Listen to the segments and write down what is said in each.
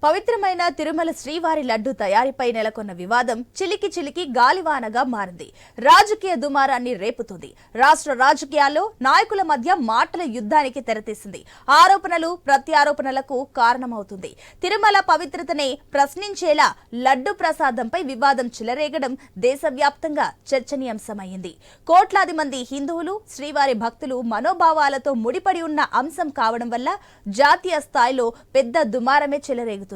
పవిత్రమైన తిరుమల శ్రీవారి లడ్డు తయారీపై నెలకొన్న వివాదం చిలికి గాలివానగా మారింది. రాజకీయ దుమారాన్ని రేపుతుంది. రాష్ట్ర రాజకీయాల్లో నాయకుల మధ్య మాటల యుద్ధానికి తెరతీసింది. ఆరోపణలు ప్రత్యారోపణలకు కారణమవుతుంది. తిరుమల పవిత్రతనే ప్రశ్నించేలా లడ్డు ప్రసాదంపై వివాదం చెలరేగడం దేశవ్యాప్తంగా చర్చనీయాంశమైంది. కోట్లాది మంది హిందువులు, శ్రీవారి భక్తులు మనోభావాలతో ముడిపడి ఉన్న అంశం కావడం వల్ల జాతీయ స్థాయిలో పెద్ద దుమారమే చెలరేగుతుంది.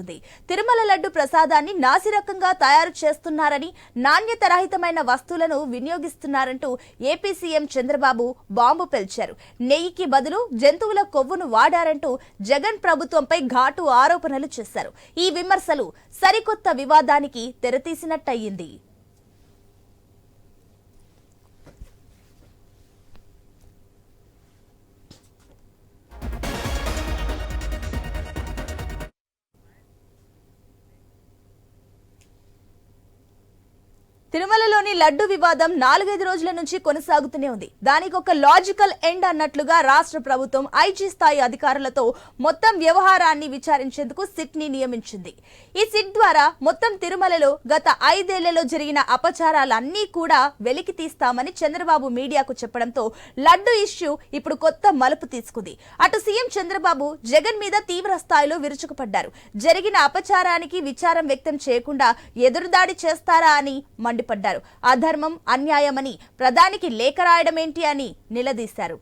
తిరుమల లడ్డు ప్రసాదాన్ని నాసిరకంగా తయారు చేస్తున్నారని, నాణ్యత రహితమైన వస్తువులను వినియోగిస్తున్నారంటూ ఏపీ సీఎం చంద్రబాబు బాంబు పేల్చారు. నెయ్యికి బదులు జంతువుల కొవ్వును వాడారంటూ జగన్ ప్రభుత్వంపై ఘాటు ఆరోపణలు చేశారు. ఈ విమర్శలు సరికొత్త వివాదానికి తెరతీసినట్టయింది. తిరుమలలోని లడ్డు వివాదం 4-5 రోజుల నుంచి కొనసాగుతూనే ఉంది. దానికి ఒక లాజికల్ ఎండ్ అన్నట్లుగా రాష్ట్ర ప్రభుత్వం ఐజీ స్థాయి అధికారులతో మొత్తం వ్యవహారాన్ని విచారించేందుకు సిట్ ని నియమించింది. ఈ సిట్ ద్వారా మొత్తం తిరుమలలో గత 5 ఏళ్లలో జరిగిన అపచారాలన్నీ కూడా వెలికి తీస్తామని చంద్రబాబు మీడియాకు చెప్పడంతో లడ్డు ఇష్యూ ఇప్పుడు కొత్త మలుపు తీసుకుంది. అటు సీఎం చంద్రబాబు జగన్ మీద తీవ్ర స్థాయిలో విరుచుకుపడ్డారు. జరిగిన అపచారానికి విచారం వ్యక్తం చేయకుండా ఎదురుదాడి చేస్తారా అని మండిపడ్డారు. అధర్మం, అన్యాయమని ప్రధానికి లేఖ రాయడమేంటి అని నిలదీశారు.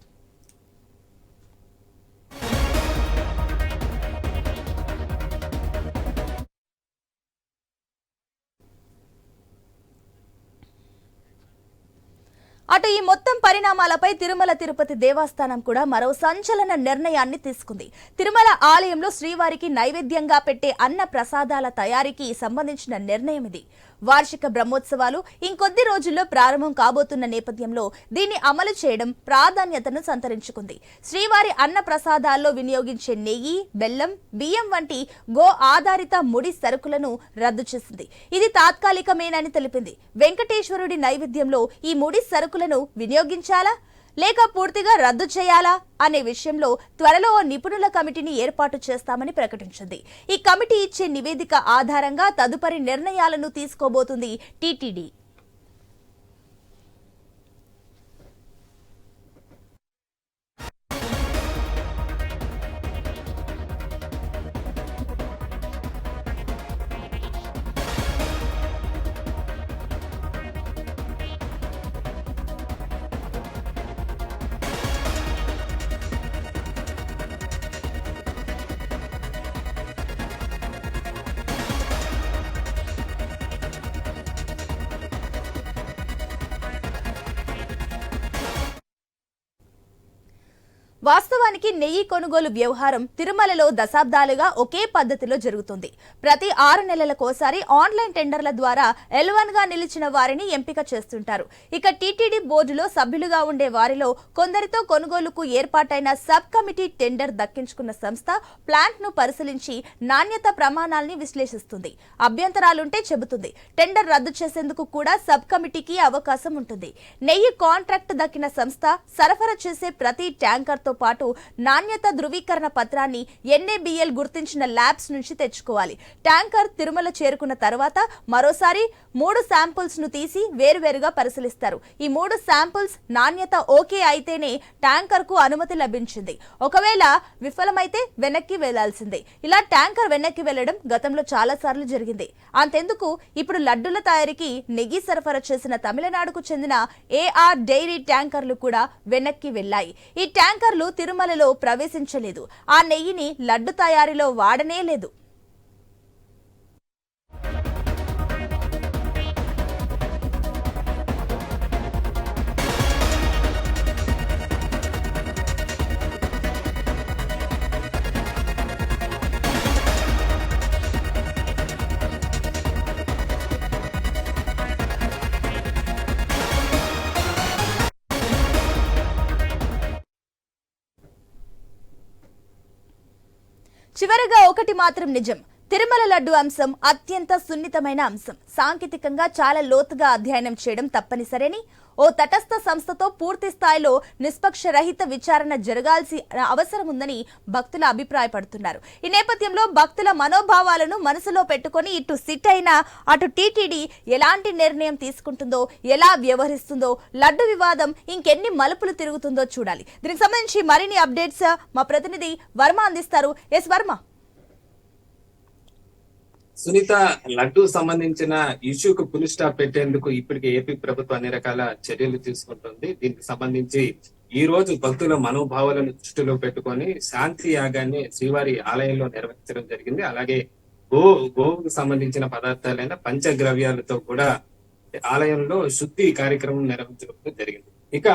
అటు ఈ మొత్తం పరిణామాలపై తిరుమల తిరుపతి దేవస్థానం కూడా మరో సంచలన నిర్ణయాన్ని తీసుకుంది. తిరుమల ఆలయంలో శ్రీవారికి నైవేద్యంగా పెట్టే అన్న ప్రసాదాల తయారీకి సంబంధించిన నిర్ణయం ఇది. వార్షిక బ్రహ్మోత్సవాలు ఇంకొద్ది రోజుల్లో ప్రారంభం కాబోతున్న నేపథ్యంలో దీన్ని అమలు చేయడం ప్రాధాన్యతను సంతరించుకుంది. శ్రీవారి అన్న ప్రసాదాల్లో వినియోగించే నెయ్యి, బెల్లం, బియ్యం వంటి గో ఆధారిత ముడి సరుకులను రద్దు చేసింది. ఇది తాత్కాలికమేనని తెలిపింది. వెంకటేశ్వరుడి నైవేద్యంలో ఈ ముడి సరుకులను వినియోగించాలా లేక పూర్తిగా రద్దు చేయాలా అనే విషయంలో త్వరలో నిపుణుల కమిటీని ఏర్పాటు చేస్తామని ప్రకటించింది. ఈ కమిటీ ఇచ్చే నివేదిక ఆధారంగా తదుపరి నిర్ణయాలను తీసుకోబోతుంది టీటీడీ. వాస్తవానికి నెయ్యి కొనుగోలు వ్యవహారం తిరుమలలో దశాబ్దాలుగా ఒకే పద్ధతిలో జరుగుతుంది. ప్రతి 6 నెలలకోసారి ఆన్లైన్ టెండర్ల ద్వారా L1 గా నిలిచిన వారిని ఎంపిక చేస్తుంటారు. ఇక టీటీడీ బోర్డులో సభ్యులుగా ఉండే వారిలో కొందరితో కొనుగోలుకు ఏర్పాటైన సబ్ కమిటీ టెండర్ దక్కించుకున్న సంస్థ ప్లాంట్ ను పరిశీలించి నాణ్యత ప్రమాణాల్ని విశ్లేషిస్తుంది. అభ్యంతరాలుంటే చెబుతుంది. టెండర్ రద్దు చేసేందుకు కూడా సబ్ కమిటీకి అవకాశం ఉంటుంది. నెయ్యి కాంట్రాక్ట్ దక్కిన సంస్థ సరఫరా చేసే ప్రతి ట్యాంకర్ తో పాటు నాణ్యత ధృవీకరణ పత్రాన్ని NABL గుర్తించిన ల్యాబ్స్ నుంచి తెచ్చుకోవాలి. ట్యాంకర్ తిరుమల చేరుకున్న తర్వాత మరోసారి 3 శాంపుల్స్ ను తీసి వేరువేరుగా పరిశీలిస్తారు. ఈ 3 శాంపుల్స్ నాణ్యత ఓకే అయితేనే ట్యాంకర్ కు అనుమతి లభించింది. ఒకవేళ విఫలమైతే వెనక్కి వెళ్లాల్సిందే. ఇలా ట్యాంకర్ వెనక్కి వెళ్లడం గతంలో చాలా సార్లు జరిగింది. అంతెందుకు ఇప్పుడు లడ్డుల తయారీకి నెయ్యి సరఫరా చేసిన తమిళనాడుకు చెందిన AR డైరీ ట్యాంకర్లు కూడా వెనక్కి వెళ్లాయి. ఈ ట్యాంకర్లు తిరుమలలో ప్రవేశించలేదు. ఆ నెయ్యిని లడ్డు తయారీలో వాడనే లేదు. చివరగా ఒకటి మాత్రం నిజం, తిరుమల లడ్డు అంశం అత్యంత సున్నితమైన అంశం. సాంకేతికంగా చాలా లోతుగా అధ్యయనం చేయడం తప్పనిసరని, ఓ తటస్థ సంస్థతో పూర్తి స్థాయిలో నిష్పక్ష రహిత విచారణ జరగాల్సిన అవసరం ఉందని భక్తులు అభిప్రాయపడుతున్నారు. ఈ నేపథ్యంలో భక్తుల మనోభావాలను మనసులో పెట్టుకుని ఇటు సిట్ అయినా అటు టీటీడీ ఎలాంటి నిర్ణయం తీసుకుంటుందో, ఎలా వ్యవహరిస్తుందో, లడ్డు వివాదం ఇంకెన్ని మలుపులు తిరుగుతుందో చూడాలి. దీనికి సంబంధించి మరిన్ని అప్డేట్స్ మా ప్రతినిధి వర్మ అందిస్తారు. ఎస్ వర్మ. సునీత, లడ్డు సంబంధించిన ఇష్యూకు ఫుల్ స్టాప్ పెట్టేందుకు ఇప్పటికే ఏపీ ప్రభుత్వం అన్ని రకాల చర్యలు తీసుకుంటుంది. దీనికి సంబంధించి ఈ రోజు భక్తుల మనోభావాలను దృష్టిలో పెట్టుకొని శాంతి యాగాన్ని శ్రీవారి ఆలయంలో నిర్వహించడం జరిగింది. అలాగే గోవుకు సంబంధించిన పదార్థాలైన పంచద్రవ్యాలతో కూడా ఆలయంలో శుద్ధి కార్యక్రమం నిర్వహించడం జరిగింది. ఇక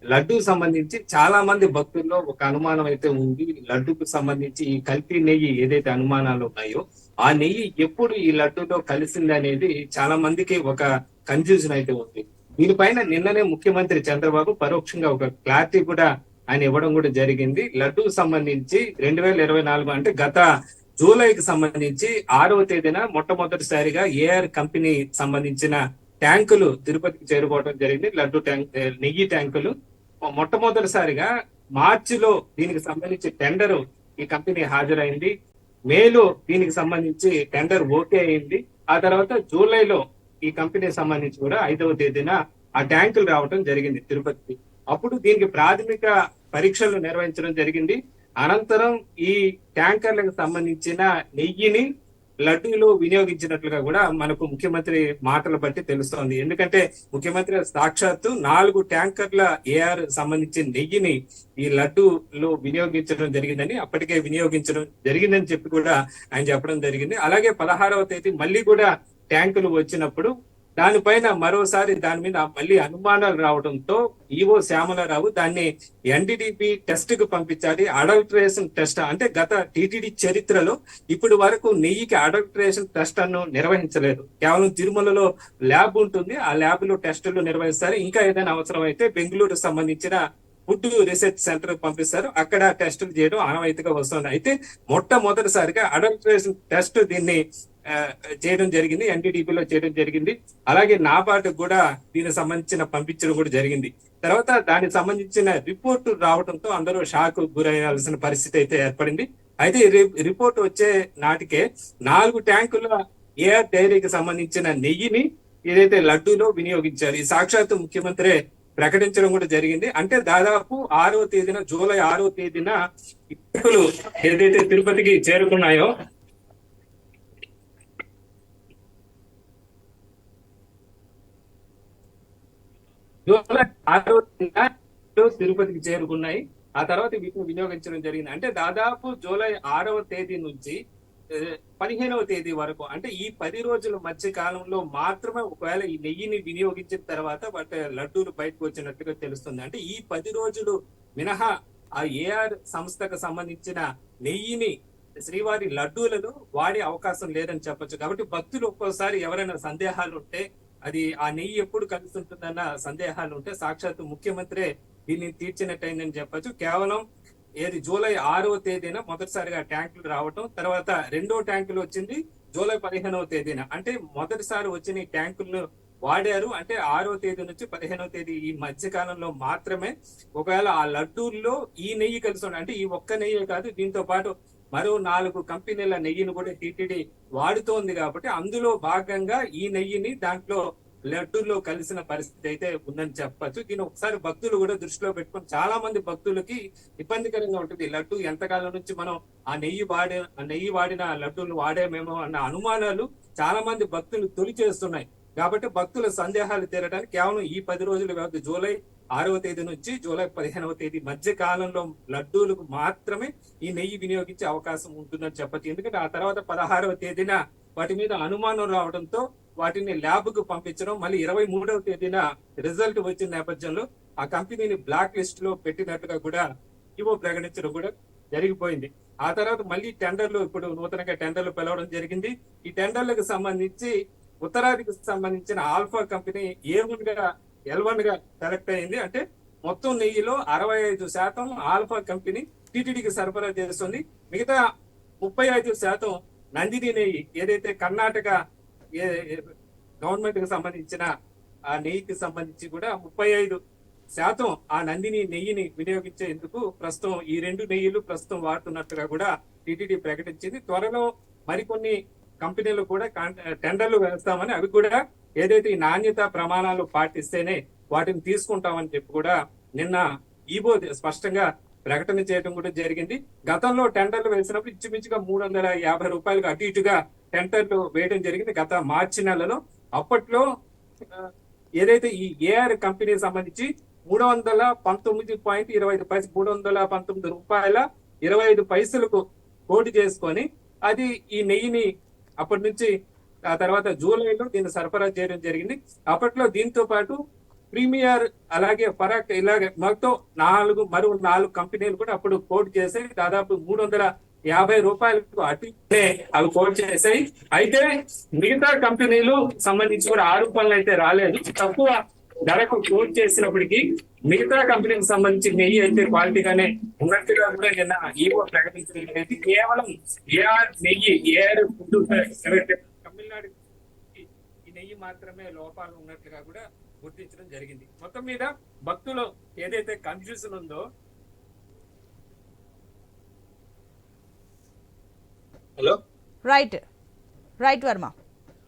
లడ్డు సంబంధించి చాలా మంది భక్తుల్లో ఒక అనుమానం అయితే ఉంది. లడ్డుకు సంబంధించి ఈ కల్తీ నెయ్యి ఏదైతే అనుమానాలు ఉన్నాయో ఆ నెయ్యి ఎప్పుడు ఈ లడ్డుతో కలిసింది అనేది చాలా మందికి ఒక కన్ఫ్యూజన్ అయితే ఉంది. దీనిపైన నిన్ననే ముఖ్యమంత్రి చంద్రబాబు పరోక్షంగా ఒక క్లారిటీ కూడా ఆయన ఇవ్వడం కూడా జరిగింది. లడ్డుకు సంబంధించి 2024 అంటే గత జూలైకి సంబంధించి 6వ తేదీన మొట్టమొదటిసారిగా ఏఆర్ కంపెనీ సంబంధించిన ట్యాంకులు తిరుపతికి చేరుకోవడం జరిగింది. లడ్డు ట్యాంక్ నెయ్యి ట్యాంకులు మొట్టమొదటిసారిగా మార్చిలో దీనికి సంబంధించి టెండర్ ఈ కంపెనీ హాజరైంది. మేలో దీనికి సంబంధించి టెండర్ ఓకే అయింది. ఆ తర్వాత జూలైలో ఈ కంపెనీ సంబంధించి కూడా 5వ తేదీన ఆ ట్యాంకులు రావడం జరిగింది తిరుపతికి. అప్పుడు దీనికి ప్రాథమిక పరీక్షలు నిర్వహించడం జరిగింది. అనంతరం ఈ ట్యాంకర్లకు సంబంధించిన నెయ్యిని లడ్డూలో వినియోగించినట్లుగా కూడా మనకు ముఖ్యమంత్రి మాటలు బట్టి తెలుస్తోంది. ఎందుకంటే ముఖ్యమంత్రి సాక్షాత్తు 4 ట్యాంకర్ల ఏఆర్ సంబంధించిన నెయ్యిని ఈ లడ్డూలో వినియోగించడం జరిగిందని, అప్పటికే వినియోగించడం జరిగిందని చెప్పి కూడా ఆయన చెప్పడం జరిగింది. అలాగే 16వ తేదీ మళ్ళీ కూడా ట్యాంకులు వచ్చినప్పుడు దానిపైన మరోసారి దాని మీద మళ్ళీ అనుమానాలు రావడంతో ఈవో శ్యామలారావు దాన్ని ఎన్డీడీపీ టెస్ట్ కు పంపించాలి. అడల్టరేషన్ టెస్ట్ అంటే గత టీటీడీ చరిత్రలో ఇప్పుడు వరకు నెయ్యికి అడల్టరేషన్ టెస్ట్ అను నిర్వహించలేదు. కేవలం తిరుమలలో ల్యాబ్ ఉంటుంది, ఆ ల్యాబ్ లో టెస్టులు నిర్వహిస్తారు. ఇంకా ఏదైనా అవసరం అయితే బెంగళూరు సంబంధించిన ఫుడ్ రీసెర్చ్ సెంటర్ పంపిస్తారు, అక్కడ టెస్టులు చేయడం ఆనవాయితీగా వస్తుంది. అయితే మొట్టమొదటిసారిగా అడల్టరేషన్ టెస్ట్ దీన్ని చేయడం జరిగింది, ఎన్డీడీపీలో చేయడం జరిగింది. అలాగే నాబార్డు కూడా దీనికి సంబంధించిన పంపించడం కూడా జరిగింది. తర్వాత దానికి సంబంధించిన రిపోర్టు రావడంతో అందరూ షాక్ గురయ్యాల్సిన పరిస్థితి అయితే ఏర్పడింది. అయితే రిపోర్ట్ వచ్చే నాటికే 4 ట్యాంకుల ఏఆర్ డైరీకి సంబంధించిన నెయ్యిని ఏదైతే లడ్డూలో వినియోగించారు ఈ సాక్షాత్తు ముఖ్యమంత్రి ప్రకటించడం కూడా జరిగింది. అంటే దాదాపు 6వ తేదీన జూలై 6వ తేదీన ఏదైతే తిరుపతికి చేరుకున్నాయో జూలై 6వ తేదీన తిరుపతికి చేరుకున్నాయి. ఆ తర్వాత వీటిని వినియోగించడం జరిగింది. అంటే దాదాపు జూలై 6వ తేదీ నుంచి 15వ తేదీ వరకు, అంటే ఈ 10 రోజుల మధ్య కాలంలో మాత్రమే ఒకవేళ ఈ నెయ్యిని వినియోగించిన తర్వాత వాటి లడ్డూలు బయటకు వచ్చినట్టుగా తెలుస్తుంది. అంటే ఈ 10 రోజులు మినహా ఆ ఏఆర్ సంస్థకు సంబంధించిన నెయ్యిని శ్రీవారి లడ్డూలను వాడే అవకాశం లేదని చెప్పొచ్చు. కాబట్టి భక్తులు ఒక్కోసారి ఎవరైనా సందేహాలు ఉంటే, అది ఆ నెయ్యి ఎప్పుడు కలిసి ఉంటుందన్న సందేహాలు ఉంటే సాక్షాత్తు ముఖ్యమంత్రి దీన్ని తీర్చినట్టయిందని చెప్పొచ్చు. కేవలం జూలై 6వ తేదీన మొదటిసారిగా ట్యాంకులు రావటం, తర్వాత 2వ ట్యాంకులు వచ్చింది జూలై 15వ తేదీన. అంటే మొదటిసారి వచ్చిన ఈ ట్యాంకులను వాడారు. అంటే 6వ తేదీ నుంచి 15వ తేదీ ఈ మధ్య కాలంలో మాత్రమే ఒకవేళ ఆ లడ్డూల్లో ఈ నెయ్యి కలిసి ఉండాలి. అంటే ఈ ఒక్క నెయ్యే కాదు, దీంతో పాటు మరో 4 కంపెనీల నెయ్యిని కూడా టీటీడీ వాడుతోంది. కాబట్టి అందులో భాగంగా ఈ నెయ్యిని దాంట్లో లడ్డూల్లో కలిసిన పరిస్థితి అయితే ఉందని చెప్పచ్చు. దీని ఒకసారి భక్తులు కూడా దృష్టిలో పెట్టుకొని, చాలా మంది భక్తులకి ఇబ్బందికరంగా ఉంటుంది. లడ్డు ఎంతకాలం నుంచి మనం ఆ నెయ్యి వాడిన లడ్డూలు వాడేమేమో అన్న అనుమానాలు చాలా మంది భక్తులు తొలి చేస్తున్నాయి. కాబట్టి భక్తుల సందేహాలు తీరడానికి కేవలం ఈ 10 రోజుల వ్యవధి జూలై 6వ తేదీ నుంచి జూలై 15వ తేదీ మధ్య కాలంలో లడ్డూలకు మాత్రమే ఈ నెయ్యి వినియోగించే అవకాశం ఉంటుందని చెప్పచ్చు. ఎందుకంటే ఆ తర్వాత 16వ తేదీన వాటి మీద అనుమానం రావడంతో వాటిని ల్యాబ్ కు పంపించడం, మళ్ళీ 23వ తేదీన రిజల్ట్ వచ్చిన నేపథ్యంలో ఆ కంపెనీని బ్లాక్ లిస్ట్ లో పెట్టినట్టుగా కూడా ఈవో ప్రకటించడం కూడా జరిగిపోయింది. ఆ తర్వాత మళ్ళీ టెండర్లు, ఇప్పుడు నూతనంగా టెండర్లు పిలవడం జరిగింది. ఈ టెండర్లకు సంబంధించి ఉత్తరాదికి సంబంధించిన ఆల్ఫా కంపెనీ L1 గా సెలెక్ట్ అయింది. అంటే మొత్తం నెయ్యిలో 65% ఆల్ఫా కంపెనీ టీటీడీకి సరఫరా చేస్తుంది. మిగతా 35% నందిని నెయ్యి ఏదైతే కర్ణాటక గవర్నమెంట్ కి సంబంధించిన ఆ నెయ్యికి సంబంధించి కూడా 35% ఆ నందిని నెయ్యిని వినియోగించేందుకు ప్రస్తుతం ఈ 2 నెయ్యిలు ప్రస్తుతం వాడుతున్నట్టుగా కూడా టీటీడీ ప్రకటించింది. త్వరలో మరికొన్ని కంపెనీలు కూడా టెండర్లు వేస్తామని, అవి కూడా ఏదైతే ఈ నాణ్యత ప్రమాణాలు పాటిస్తేనే వాటిని తీసుకుంటామని చెప్పి కూడా నిన్న ఈబో స్పష్టంగా ప్రకటన చేయడం కూడా జరిగింది. గతంలో టెండర్లు వేసినప్పుడు ఇంచుమించుగా 350 రూపాయలకు అటు ఇటుగా టెండర్లు వేయడం జరిగింది గత మార్చి నెలలో. అప్పట్లో ఏదైతే ఈ ఏఆర్ కంపెనీకి సంబంధించి 319.25 రూపాయల 25 పైసలకు కోటి చేసుకొని అది ఈ నెయ్యిని అప్పటి నుంచి ఆ తర్వాత జూలైలో దీన్ని సరఫరా చేయడం జరిగింది. అప్పట్లో దీంతో పాటు ప్రీమియర్ అలాగే ఫరాక్ ఇలాగే మొత్తం 4 కంపెనీలు కూడా అప్పుడు కోట్ చేసాయి. దాదాపు 350 రూపాయలకు అటు అవి కోట్ చేసాయి. అయితే మిగతా కంపెనీలు సంబంధించి కూడా ఆరోపణలు అయితే రాలేదు. తక్కువ ధరకు కోట్ చేసినప్పటికీ మిగతా కంపెనీకి సంబంధించి నెయ్యి అయితే క్వాలిటీగానే ఉన్నట్టుగా కూడా నిన్న ఈవో ప్రకటించడం. కేవలం ఏఆర్ నెయ్యి, ఏఆర్ ఫుడ్ తమిళనాడు ఈ నెయ్యి మాత్రమే లోపాలు ఉన్నట్లుగా కూడా గుర్తించడం జరిగింది. మొత్తం మీద భక్తులు ఏదైతే కన్ఫ్యూజన్ ఉందో, హలో రైట్ వర్మ.